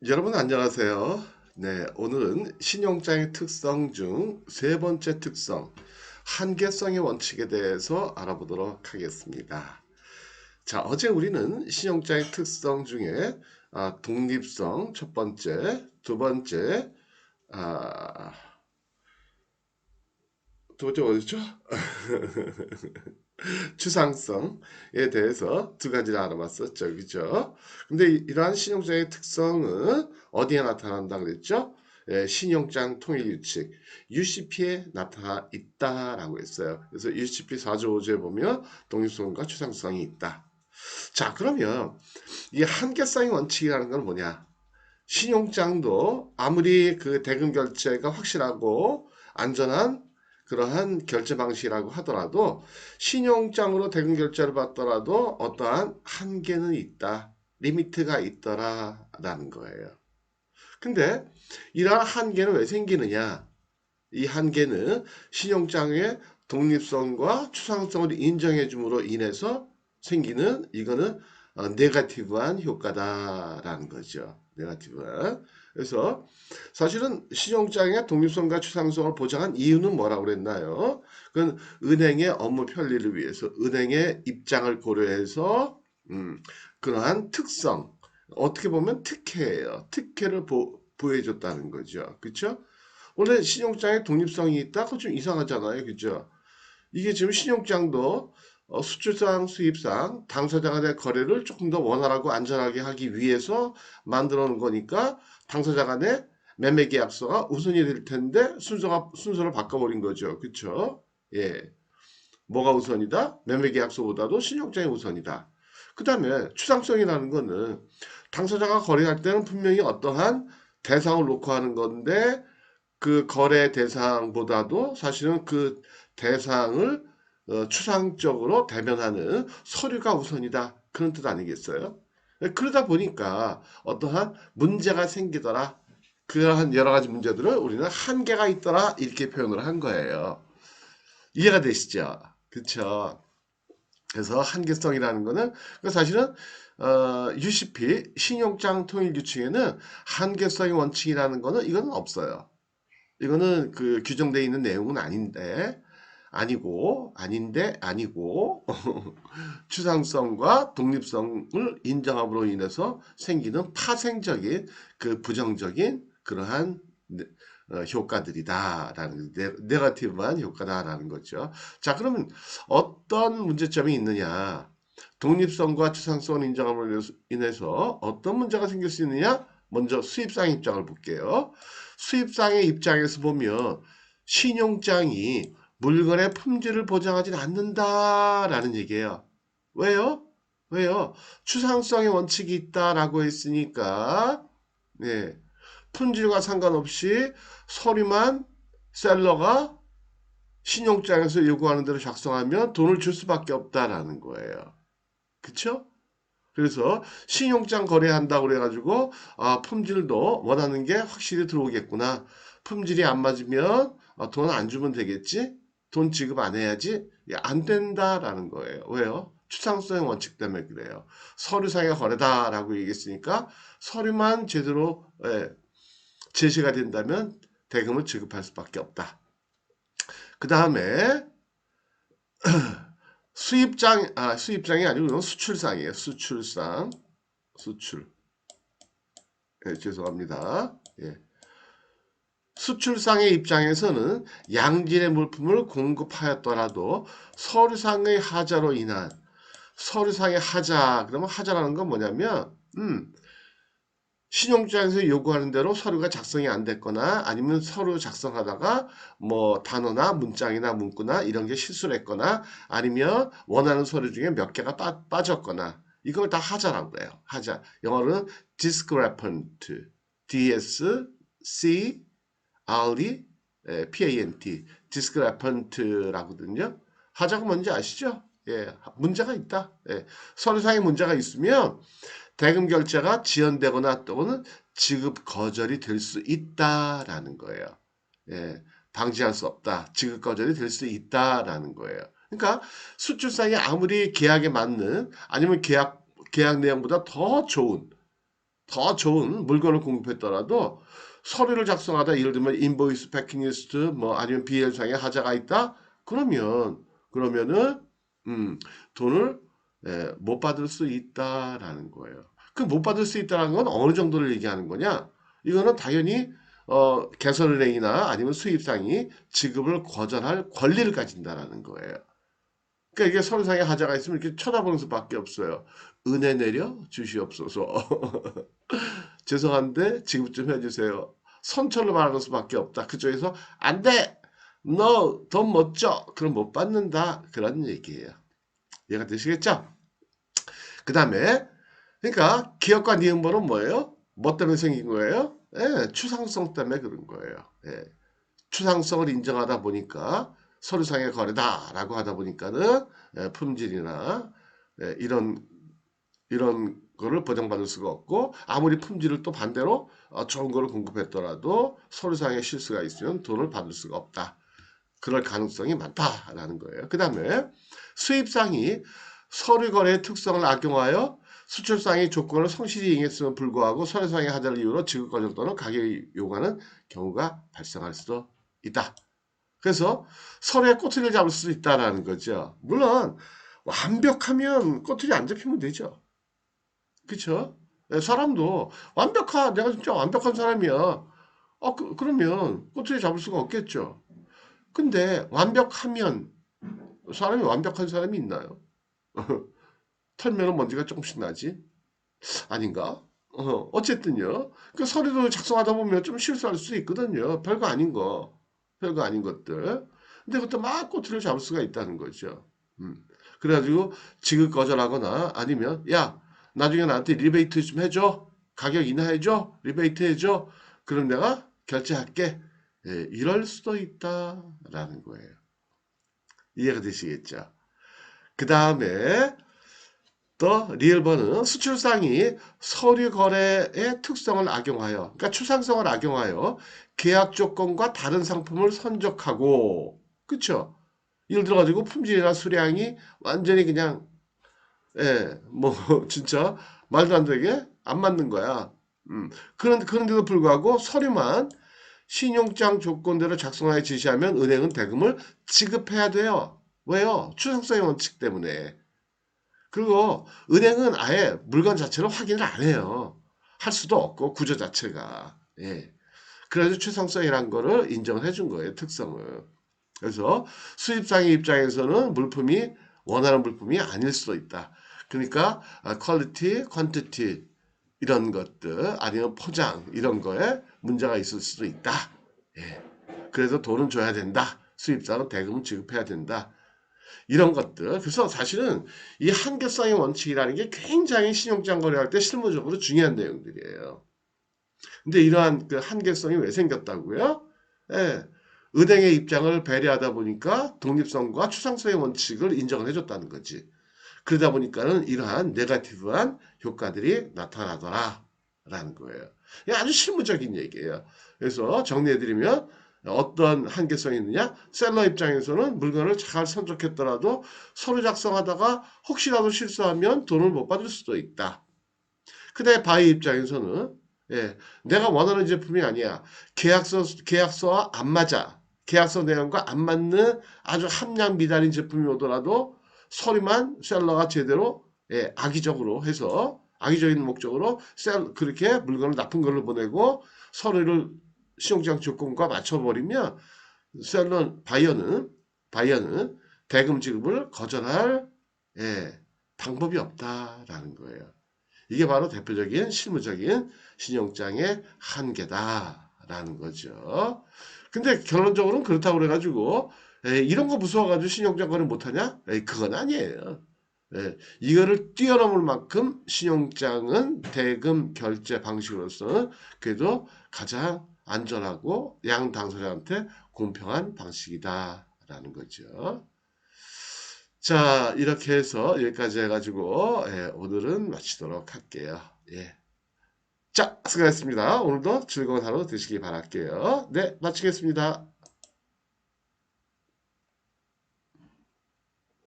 여러분 안녕하세요. 네, 오늘은 신용장의 특성 중 세 번째 특성, 한계성의 원칙에 대해서 알아보도록 하겠습니다. 자, 어제 우리는 신용장의 특성 중에 독립성 첫 번째, 아, 두 번째 어디죠? 추상성에 대해서 두 가지를 알아봤었죠. 그죠? 근데 이러한 신용장의 특성은 어디에 나타난다 그랬죠? 예, 신용장 통일 규칙 UCP에 나타나 있다라고 했어요. 그래서 UCP 4조 5조에 보면 독립성과 추상성이 있다. 자, 그러면 이 한계성의 원칙이라는 건 뭐냐? 신용장도 아무리 그 대금 결제가 확실하고 안전한 그러한 결제 방식이라고 하더라도 신용장으로 대금 결제를 받더라도 어떠한 한계는 있다. 리미트가 있더라라는 거예요. 근데 이러한 한계는 왜 생기느냐? 이 한계는 신용장의 독립성과 추상성을 인정해 줌으로 인해서 생기는 이거는 네가티브한 효과다라는 거죠. 네가티브한. 그래서 사실은 신용장의 독립성과 추상성을 보장한 이유는 뭐라고 그랬나요? 그건 은행의 업무 편리를 위해서 은행의 입장을 고려해서 그러한 특성, 어떻게 보면 특혜예요. 특혜를 보여줬다는 거죠. 그렇죠? 원래 신용장에 독립성이 있다? 그거 좀 이상하잖아요. 그죠? 이게 지금 신용장도 수출상, 수입상 당사자 간의 거래를 조금 더 원활하고 안전하게 하기 위해서 만들어 놓은 거니까 당사자 간의 매매 계약서가 우선이 될 텐데 순서를 바꿔버린 거죠. 그쵸? 예. 뭐가 우선이다? 매매 계약서보다도 신용장이 우선이다. 그 다음에 추상성이라는 거는 당사자가 거래할 때는 분명히 어떠한 대상을 놓고 하는 건데 그 거래 대상보다도 사실은 그 대상을 추상적으로 대변하는 서류가 우선이다. 그런 뜻 아니겠어요? 그러다 보니까 어떠한 문제가 생기더라. 그러한 여러 가지 문제들을 우리는 한계가 있더라. 이렇게 표현을 한 거예요. 이해가 되시죠? 그쵸? 그래서 한계성이라는 거는 사실은 UCP 신용장 통일 규칙에는 한계성의 원칙이라는 거는 이거는 없어요. 이거는 그 규정되어 있는 내용은 아니고 추상성과 독립성을 인정함으로 인해서 생기는 파생적인 그 부정적인 그러한 효과들이다라는 네거티브한 효과다라는 거죠. 자, 그러면 어떤 문제점이 있느냐? 독립성과 추상성을 인정함으로 인해서 어떤 문제가 생길 수 있느냐? 먼저 수입상 입장을 볼게요. 수입상의 입장에서 보면 신용장이 물건의 품질을 보장하지 않는다라는 얘기예요. 왜요? 왜요? 추상성의 원칙이 있다라고 했으니까 네, 품질과 상관없이 서류만 셀러가 신용장에서 요구하는 대로 작성하면 돈을 줄 수밖에 없다라는 거예요. 그쵸? 그래서 신용장 거래한다고 그래가지고 품질도 원하는 게 확실히 들어오겠구나. 품질이 안 맞으면 돈 안 주면 되겠지? 돈 지급 안 해야지? 안 된다라는 거예요. 왜요? 추상성의 원칙 때문에 그래요. 서류상의 거래다라고 얘기했으니까 서류만 제대로 제시가 된다면 대금을 지급할 수밖에 없다. 그 다음에 수입장이 아니고 수출상이에요. 수출. 죄송합니다. 예. 수출상의 입장에서는 양질의 물품을 공급하였더라도 서류상의 하자로 인한 서류상의 하자, 그러면 하자라는 건 뭐냐면 신용장에서 요구하는 대로 서류가 작성이 안 됐거나 아니면 서류 작성하다가 뭐 단어나 문장이나 문구나 이런 게 실수를 했거나 아니면 원하는 서류 중에 몇 개가 빠졌거나 이걸 다 하자라고 해요. 하자. 영어로는 discrepant. D-S-C R-E P-A-N-T. discrepant라거든요. 하자가 뭔지 아시죠? 예, 문제가 있다. 예, 서류상에 문제가 있으면 대금 결제가 지연되거나 또는 지급 거절이 될 수 있다라는 거예요. 예, 방지할 수 없다. 지급 거절이 될 수 있다라는 거예요. 그러니까 수출상이 아무리 계약에 맞는 아니면 계약 내용보다 더 좋은 더 좋은 물건을 공급했더라도 서류를 작성하다 예를 들면 인보이스 패킹리스트 뭐 아니면 BL상에 하자가 있다 그러면은 음, 돈을 못 받을 수 있다라는 거예요. 그 못 받을 수 있다는 건 어느 정도를 얘기하는 거냐? 이거는 당연히 개설은행이나 아니면 수입상이 지급을 거절할 권리를 가진다라는 거예요. 그러니까 이게 서류상에 하자가 있으면 이렇게 쳐다보는 수밖에 없어요. 은혜 내려 주시옵소서. 죄송한데 지급 좀 해주세요. 선처를 말하는 수밖에 없다. 그쪽에서 안 돼! 너 돈 못 줘! 그럼 못 받는다. 그런 얘기예요. 이해가 되시겠죠? 그 다음에 그러니까 기업과 니은번은 뭐예요? 뭐 때문에 생긴 거예요? 추상성 때문에 그런 거예요. 추상성을 인정하다 보니까 서류상의 거래다라고 하다 보니까는 품질이나 이런 거를 보장받을 수가 없고 아무리 품질을 또 반대로 좋은 거를 공급했더라도 서류상의 실수가 있으면 돈을 받을 수가 없다. 그럴 가능성이 많다라는 거예요. 그 다음에 수입상이 서류 거래의 특성을 악용하여 수출상의 조건을 성실히 이행했음에 불구하고 서류상의 하자를 이유로 지급 거절 또는 가격을 요구하는 경우가 발생할 수도 있다. 그래서 서로의 꼬투리를 잡을 수도 있다라는 거죠. 물론 완벽하면 꼬투리 안 잡히면 되죠. 그쵸? 사람도 내가 진짜 완벽한 사람이야. 그러면 꼬투리 잡을 수가 없겠죠. 근데 완벽하면 사람이 완벽한 사람이 있나요? 털면은 먼지가 조금씩 나지? 아닌가? 어쨌든요. 그 서류도 작성하다 보면 좀 실수할 수 있거든요. 별거 아닌 것들. 근데 그것도 막 꼬투리를 잡을 수가 있다는 거죠. 음. 그래가지고 지급 거절하거나 아니면 야 나중에 나한테 리베이트 좀 해줘. 가격 인하해줘. 리베이트 해줘. 그럼 내가 결제할게. 이럴 수도 있다라는 거예요. 이해가 되시겠죠? 그 다음에 또 리얼번은 수출상이 서류 거래의 특성을 악용하여, 그러니까 추상성을 악용하여 계약 조건과 다른 상품을 선적하고, 그쵸? 예를 들어가지고 품질이나 수량이 완전히 그냥, 뭐, 진짜 말도 안 되게 안 맞는 거야. 그런데도 불구하고 서류만 신용장 조건대로 작성하여 지시하면 은행은 대금을 지급해야 돼요. 왜요? 추상성의 원칙 때문에. 그리고 은행은 아예 물건 자체를 확인을 안 해요. 할 수도 없고 구조 자체가. 그래서 추상성이라는 거를 인정을 해준 거예요. 특성을. 그래서 수입상의 입장에서는 물품이 원하는 물품이 아닐 수도 있다. 그러니까 퀄리티, 퀀티티 이런 것들 아니면 포장 이런 거에 문제가 있을 수도 있다. 예. 그래서 돈은 줘야 된다. 수입상은 대금을 지급해야 된다. 이런 것들. 그래서 사실은 이 한계성의 원칙이라는 게 굉장히 신용장 거래할 때 실무적으로 중요한 내용들이에요. 근데 이러한 그 한계성이 왜 생겼다고요? 예. 은행의 입장을 배려하다 보니까 독립성과 추상성의 원칙을 인정을 해줬다는 거지. 그러다 보니까는 이러한 네거티브한 효과들이 나타나더라. 라는 거예요. 이게 아주 실무적인 얘기예요. 그래서 정리해드리면 어떤 한계성이 있느냐? 셀러 입장에서는 물건을 잘 선적했더라도 서류 작성하다가 혹시라도 실수하면 돈을 못 받을 수도 있다. 근데 바이 입장에서는 내가 원하는 제품이 아니야. 계약서와 안 맞아. 계약서 내용과 안 맞는 아주 함량 미달인 제품이 오더라도 서류만 셀러가 제대로 악의적으로 해서 악의적인 목적으로 그렇게 물건을 나쁜 걸로 보내고 서류를 신용장 조건과 맞춰버리면 바이어는 대금 지급을 거절할 방법이 없다라는 거예요. 이게 바로 대표적인 실무적인 신용장의 한계다라는 거죠. 근데 결론적으로는 그렇다고 그래가지고 이런 거 무서워가지고 신용장 거래 못하냐? 그건 아니에요. 이거를 뛰어넘을 만큼 신용장은 대금 결제 방식으로서는 그래도 가장 안전하고 양 당사자한테 공평한 방식이다라는 거죠. 자, 이렇게 해서 여기까지 해가지고 오늘은 마치도록 할게요. 자, 수고하셨습니다. 오늘도 즐거운 하루 되시기 바랄게요. 네, 마치겠습니다.